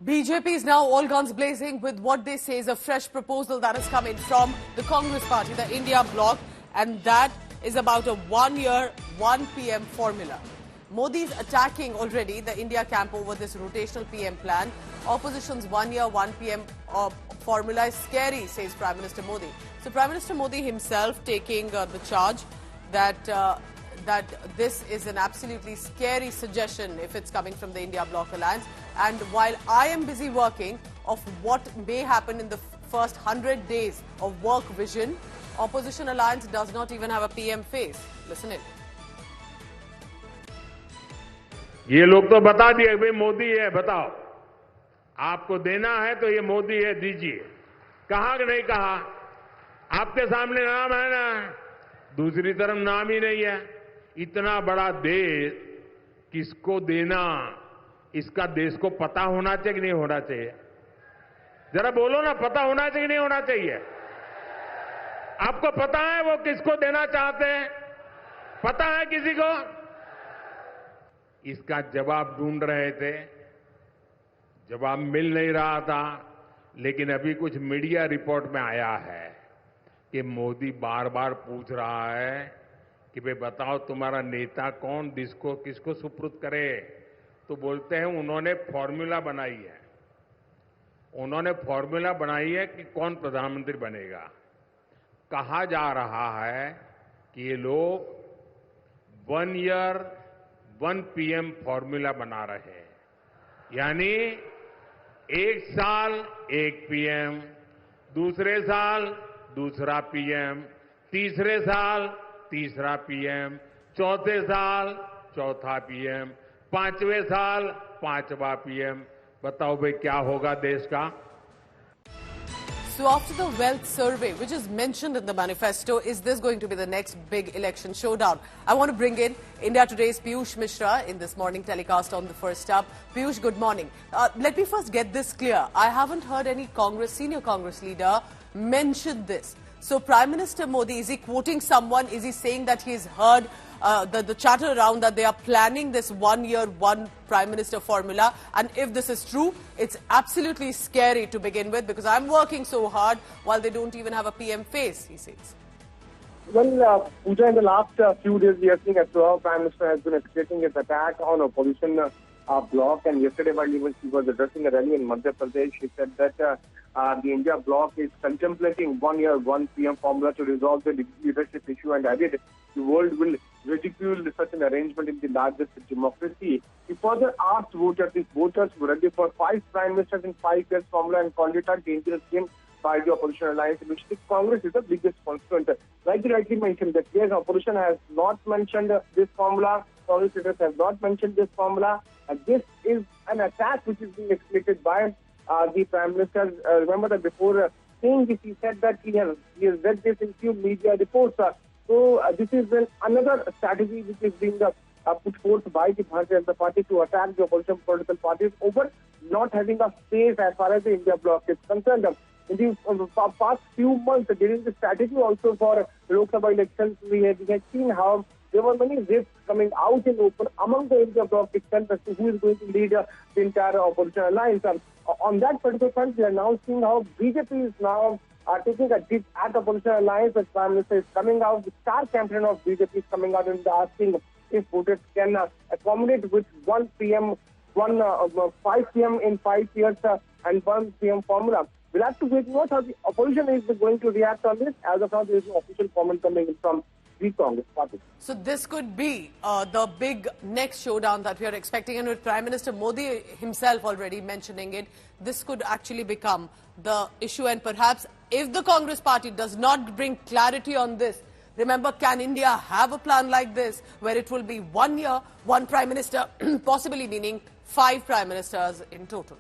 BJP is now all guns blazing with what they say is a fresh proposal that has come in from the Congress party, the India bloc, and that is about a 1 year, 1 PM formula. Modi is attacking already the India camp over this rotational PM plan. Opposition's 1 year, 1 PM formula is scary, says Prime Minister Modi. So Prime Minister Modi himself taking the charge that this is an absolutely scary suggestion if it's coming from the India Bloc Alliance. And while I am busy working of what may happen in the first 100 days of work vision, Opposition Alliance does not even have a PM face. Listen in. ये लोग तो बता दिए भाई मोदी है, बताओ आपको देना है तो ये मोदी है, दीजिए। कहा कि नहीं कहा? आपके सामने नाम है ना, दूसरी तरफ नाम ही नहीं है। इतना बड़ा देश किसको देना, इसका देश को पता होना चाहिए कि नहीं होना चाहिए? जरा बोलो ना, पता होना चाहिए कि नहीं होना चाहिए? आपको पता है वो किसको देना चाहते हैं? पता है किसी को? इसका जवाब ढूंढ रहे थे, जवाब मिल नहीं रहा था। लेकिन अभी कुछ मीडिया रिपोर्ट में आया है कि मोदी बार बार पूछ रहा है कि भाई बताओ तुम्हारा नेता कौन, किसको सुपुर्द करे। तो बोलते हैं उन्होंने फॉर्मूला बनाई है, उन्होंने फॉर्मूला बनाई है कि कौन प्रधानमंत्री बनेगा। कहा जा रहा है कि ये लोग 1 ईयर 1 PM फॉर्मूला बना रहे हैं, यानी 1 साल 1 PM, दूसरे साल दूसरा PM, तीसरे साल तीसरा PM, चौथे साल चौथा PM, 5वें साल 5वां PM। बताओ भाई क्या होगा देश का? So after the wealth survey, which is mentioned in the manifesto, is this going to be the next big election showdown? I want to bring in India Today's Piyush Mishra in this morning telecast on the First Up. Piyush, good morning. Let me first get this clear. I haven't heard any senior Congress leader mention this. So Prime Minister Modi, is he quoting someone? Is he saying that he's heard the chatter around that they are planning this 1 year, 1 Prime Minister formula? And if this is true, it's absolutely scary to begin with, because I'm working so hard while they don't even have a PM face, he says. Well, Pooja, in the last few days, we are seeing as well, Prime Minister has been escalating his attack on opposition bloc. And yesterday, while he was addressing a rally in Madhya Pradesh, he said that the India bloc is contemplating 1 year, 1 PM formula to resolve the leadership issue, and added the world will ridicule such an arrangement in the largest democracy. He further asked voters if voters were ready for 5 prime ministers in 5 years formula, and called it a dangerous game by the opposition alliance, in which the Congress is the biggest constituent. Like you rightly mentioned, that yes, opposition has not mentioned this formula, Congress leaders have not mentioned this formula. This is an attack which is being escalated by the Prime Minister. Remember that before saying this, he said that he has read this in few media reports. So this is another strategy which is being put forth by the Bharatiya Janata Party to attack the opposition political parties over not having a face as far as the India bloc is concerned. In the past few months, during the strategy also for Lok Sabha elections, we had seen how there were many rifts coming out in open among the India bloc itself as to who is going to lead the entire opposition alliance. On that particular front, we are now seeing how BJP is now taking a dip at the opposition alliance. The Prime Minister is coming out, the star campaign of BJP is coming out and asking if voters can accommodate with 1 PM, 5 PM in 5 years and 1 PM formula. We'll have to wait and watch how the opposition is going to react on this. As of now, there is no official comment coming in from the Congress party. So this could be the big next showdown that we are expecting, and with Prime Minister Modi himself already mentioning it, this could actually become the issue. And perhaps if the Congress party does not bring clarity on this, remember, can India have a plan like this where it will be 1 year, 1 Prime Minister, possibly meaning 5 Prime Ministers in total?